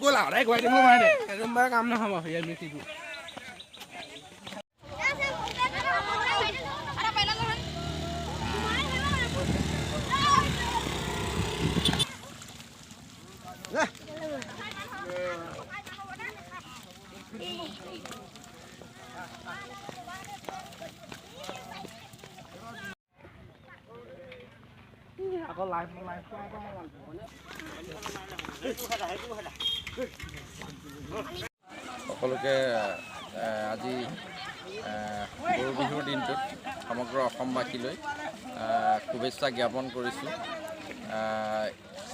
Gula, đấy quay đến hôm nay này, cái bác ăn nó không bảo hiền thì đủ. Có lại সকলোকে আজি গৰু বিহুৰ দিনটোত সমগ্ৰ অসমবাসীলৈ শুভেচ্ছা জ্ঞাপন কৰিছোঁ।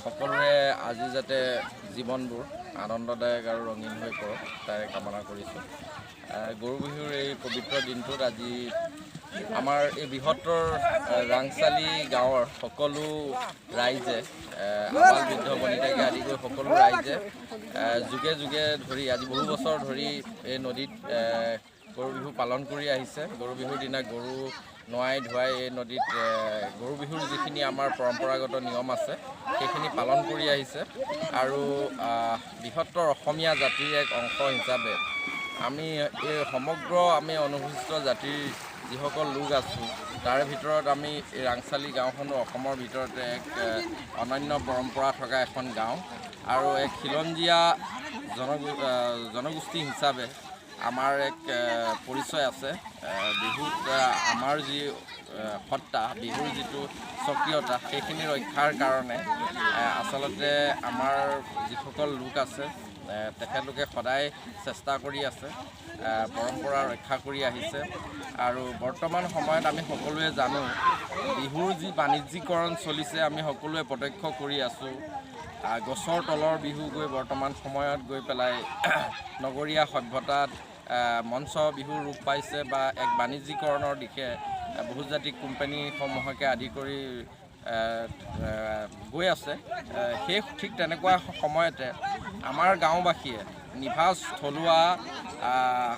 সকলোৰে আজি যাতে জীৱনবোৰ আনন্দদায়ক আৰু ৰঙীন হৈ পৰক তাৰে কামনা কৰিছোঁ। গৰু বিহুৰ এই পবিত্ৰ দিনটোত আজি আমাৰ এই বৃহত্তৰ ৰাংচালি গাঁৱৰ সকলো ৰাইজে আবাল বৃদ্ধ বনিতাকে আদি কৰি সকলো ৰাইজে যুগে যুগে ধৰি আজি বহু বছৰ ধৰি এই নদীত গৰু বিহু পালন কৰি আহিছে। গৰু বিহুৰ দিনা গৰু নোৱাই ধুৱাই এই নদীত গৰু বিহুৰ যিখিনি আমাৰ পৰম্পৰাগত নিয়ম আছে সেইখিনি পালন কৰি আহিছে। আৰু বৃহত্তৰ অসমীয়া জাতিৰ এক অংশ হিচাপে আমি এই সমগ্ৰ আমি অনুসূচিত জাতিৰ যিসকল লোক আছোঁ তাৰে ভিতৰত আমি এই ৰাংচালি গাঁওখনো অসমৰ ভিতৰতে এক অনন্য পৰম্পৰা থকা এখন গাঁও আৰু এক খিলঞ্জীয়া জনগোষ্ঠী হিচাপে আমাৰ এক পৰিচয় আছে। বিহুত আমাৰ যি সত্তা, বিহুৰ যিটো স্বকীয়তা সেইখিনি ৰক্ষাৰ কাৰণে আচলতে আমাৰ যিসকল লোক আছে তেখেতলোকে সদায় চেষ্টা কৰি আছে, পৰম্পৰা ৰক্ষা কৰি আহিছে। আৰু বৰ্তমান সময়ত আমি সকলোৱে জানো বিহুৰ যি বাণিজ্যিকৰণ চলিছে আমি সকলোৱে প্ৰত্যক্ষ কৰি আছোঁ। গছৰ তলৰ বিহু গৈ বৰ্তমান সময়ত গৈ পেলাই নগৰীয়া সভ্যতাত মঞ্চ বিহুৰ ৰূপ পাইছে বা এক বাণিজ্যিকৰণৰ দিশে বহুজাতিক কোম্পানীসমূহকে আদি কৰি গৈ আছে। সেই ঠিক তেনেকুৱা সময়তে আমাৰ গাঁওবাসীয়ে নিভাঁজ থলুৱা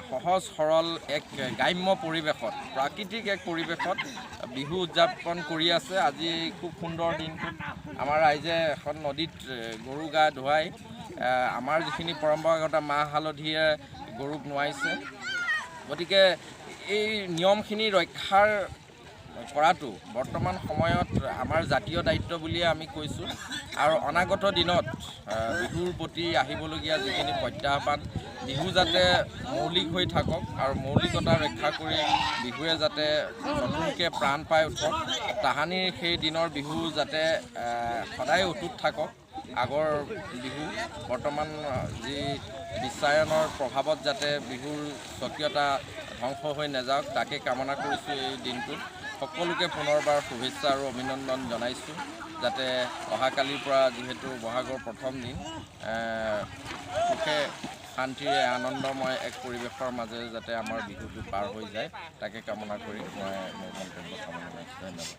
সহজ সৰল এক গ্ৰাম্য পৰিৱেশত, প্ৰাকৃতিক এক পৰিৱেশত বিহু উদযাপন কৰি আছে। আজি খুব সুন্দৰ দিনটোত আমাৰ ৰাইজে এখন নদীত গৰু গা ধুৱাই আমাৰ যিখিনি পৰম্পৰাগত মাহ হালধিৰে গৰুক নোৱাইছে। গতিকে এই নিয়মখিনি ৰক্ষাৰ কৰাটো বৰ্তমান সময়ত আমাৰ জাতীয় দায়িত্ব বুলিয়ে আমি কৈছোঁ। আৰু অনাগত দিনত বিহুৰ প্ৰতি আহিবলগীয়া যিখিনি প্ৰত্যাহ্বান, বিহু যাতে মৌলিক হৈ থাকক আৰু মৌলিকতা ৰক্ষা কৰি বিহুৱে যাতে নতুনকৈ প্ৰাণ পাই উঠক, তাহানিৰ সেই দিনৰ বিহু যাতে সদায় অটুট থাকক। আগৰ বিহু বৰ্তমান যি বিশ্বায়নৰ প্ৰভাৱত যাতে বিহুৰ স্বকীয়তা ধ্বংস হৈ নাযাওক তাকে কামনা কৰিছোঁ। এই দিনটোত সকলোকে পুনৰবাৰ শুভেচ্ছা আৰু অভিনন্দন জনাইছোঁ, যাতে অহাকালিৰ পৰা যিহেতু বহাগৰ প্ৰথম দিন সুখে শান্তিৰে আনন্দময় এক পৰিৱেশৰ মাজেৰে যাতে আমাৰ বিহুটো পাৰ হৈ যায় তাকে কামনা কৰি মই মোৰ মন্তব্য সামৰণি মাৰিছোঁ।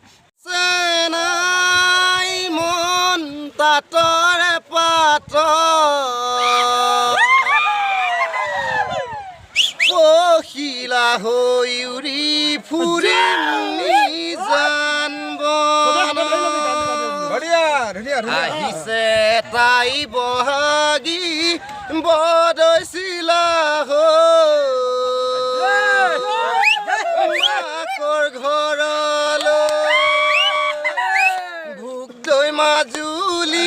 আহিছে তাই বহাগী বদৈছিলা মাকৰ ঘৰলৈ ভোগ দৈ মাজুলী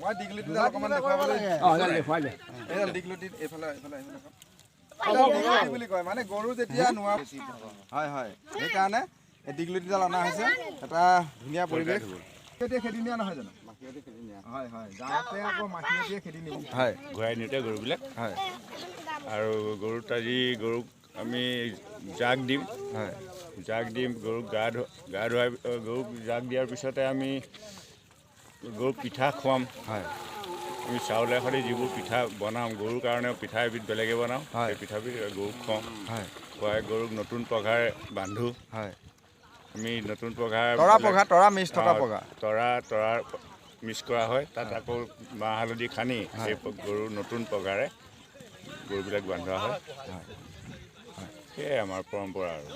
মই দীঘলতি অকমান দেখুৱাবলৈ দীঘলতি এইফালে বুলি কয়, মানে গৰু যেতিয়া নোৱা হয় হয় সেইকাৰণে এই দীঘলতিডাল অনা হৈছে। এটা ধুনীয়া পৰিৱেশ খেদি নিয়া নহয় জানো? হয় হয়, গাঁৱতে আকৌ মাখিয়তীয়ে খেদি নিব হয়, ঘূৰাই নিওঁতে গৰুবিলাক হয়। আৰু গৰুত আজি গৰুক আমি জাক দিম, হয় জাক দিম, গৰুক গা ধুৱাই গৰুক জাক দিয়াৰ পিছতে আমি গৰুক পিঠা খুৱাম, হয় আমি চাউলে সৈতে যিবোৰ পিঠা বনাওঁ গৰুৰ কাৰণেও পিঠা এবিধ বেলেগে বনাওঁ হয়। সেই পিঠাবিধ গৰুক খুৱাওঁ হয় খুৱাই গৰুক নতুন পঘাৰে বান্ধো হয় আমি নতুন পঘাৰ তৰা মিক্স থকা পঘা তৰা মিক্স কৰা হয় তাত আকৌ মাহ হালধি সানি সেই গৰুৰ নতুন পঘাৰে গৰুবিলাক বান্ধা হয় সেয়াই আমাৰ পৰম্পৰা আৰু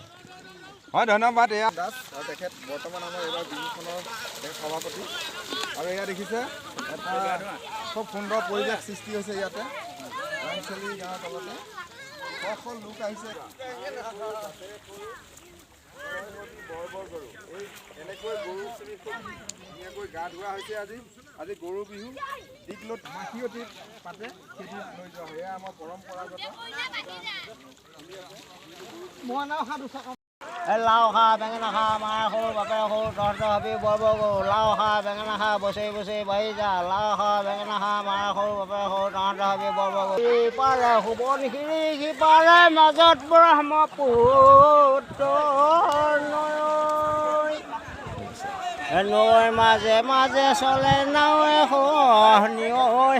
হয় ধন্যবাদ এয়া দাস আৰু তেখেত বৰ্তমান আমাৰ এইবাৰ বিহুখনৰ সভাপতি আৰু এয়া দেখিছে এটা খুব সুন্দৰ পৰিৱেশ সৃষ্টি হৈছে ইয়াতে ৰামচলি গাঁৱৰ তলতে শ লোক আহিছে এনেকৈ গৰু ধুনীয়াকৈ গা ধোৱা হৈছে আজি গৰু বিহু দীঘলত মাখিয়তী পাতে খেতি লৈ যোৱা হয় এয়া আমাৰ পৰম্পৰাগত লাও খা বেঙেনা খা মাৰ সৰু বাপেৰ সৰু তহঁতৰ হাবি বৰ গৰু লাও খা বেঙেনা খা বছৰি বছৰি বাঢ়ি যা লাও খা বেঙেনা খা মাৰ সৰু বাপেৰ সৰু তহঁতৰ হাবি বৰ গৰু সিপাৰে সোৱণশিৰি সিপাৰে মাজত ব্ৰহ্মপুত্ৰ নৈ মাজে মাজে চলে নাৱে সহনিয়ৈ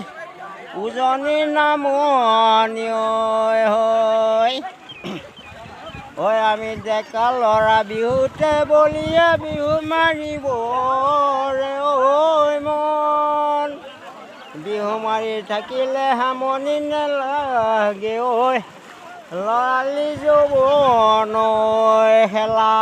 উজনি নামনিয়ৈ হৈ ঐ আমি ডেকা ল'ৰা বিহুতে বলিয়া বিহু মাৰিব ৰে ঐ মন বিহু মাৰি থাকিলে হামনি নেলাগে ঐ লৰালি যৌৱন খেলা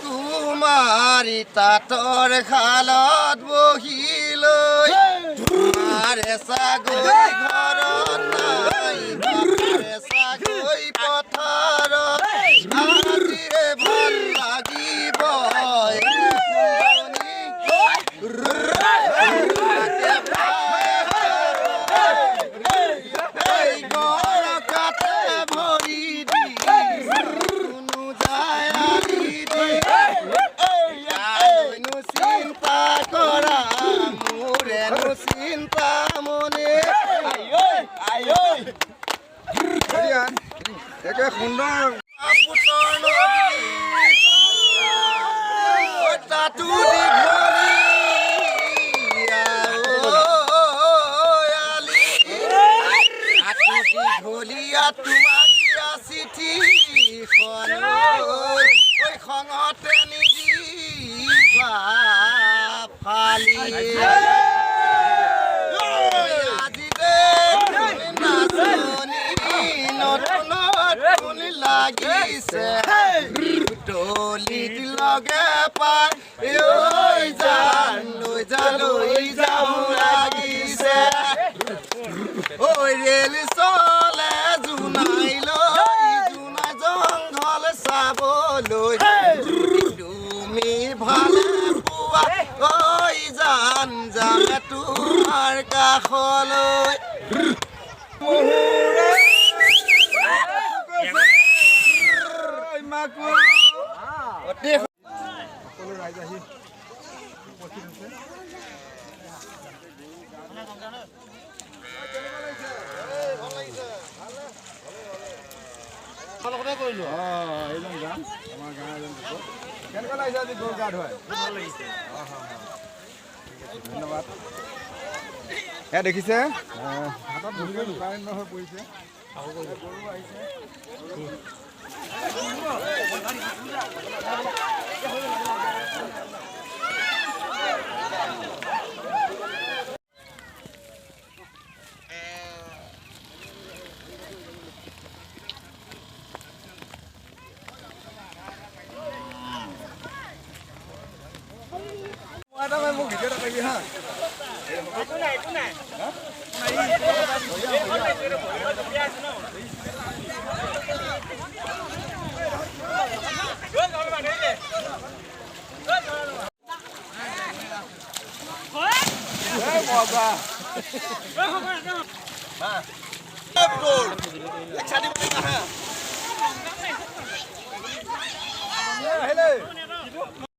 কুমাৰী তাঁতৰ খালত বহি লৈ মাৰে ছাগৈ ঘৰত নাই বাপৰে ছাগৈ পথাৰত আজিৰে ভাল লাগিব একে সুন্দৰ দীঘলীয়া তোমাক দিয়া চিঠি খঙতে নিদিবা ফালি লাগিছে টলিত লগে পাই জান লৈ যাওঁ লাগিছে ঐ ৰেল চলে জোনাই জংঘল চাবলৈ তুমি ভালে পোৱা ঐ জান যামে তোমাৰ কাষলৈ সকলো ৰাইজ আহি উপস্থিত হৈছে এইজন যাম আমাৰ গাঁৱৰ এজন কেনেকুৱা লাগিছে আজি গৰু গা ধুৱাই ধন্যবাদ এয়া দেখিছে হাতত ধৰিবলৈ লুকাই হৈ পৰিছে গৰু আহিছে মোক ভিডিঅ' এটা কৰিবি হা মজা